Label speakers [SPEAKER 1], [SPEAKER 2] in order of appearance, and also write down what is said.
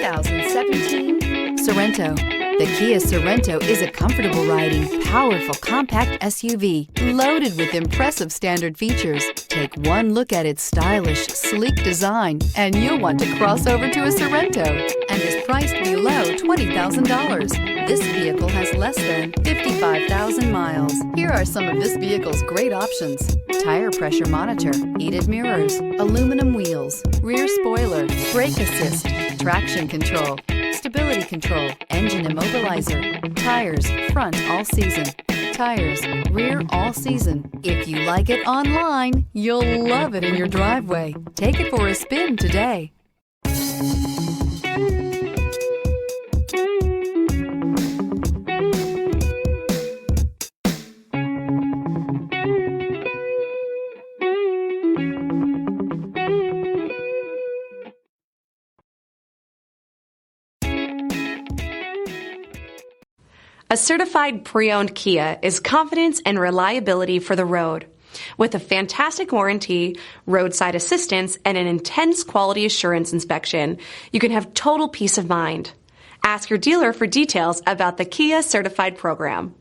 [SPEAKER 1] 2017 Sorento. The Kia Sorento is a comfortable riding, powerful compact SUV loaded with impressive standard features. Take one look at its stylish, sleek design and you'll want to cross over to a Sorento, and is priced below $20,000. This vehicle has less than 55,000 miles. Here are some of this vehicle's great options: tire pressure monitor, heated mirrors, aluminum wheels, rear spoiler, brake assist, traction control, stability control, engine immobilizer, tires, front all season, tires, rear all season. If you like it online, you'll love it in your driveway. Take it for a spin today.
[SPEAKER 2] A certified pre-owned Kia is confidence and reliability for the road. With a fantastic warranty, roadside assistance, and an intense quality assurance inspection, you can have total peace of mind. Ask your dealer for details about the Kia Certified program.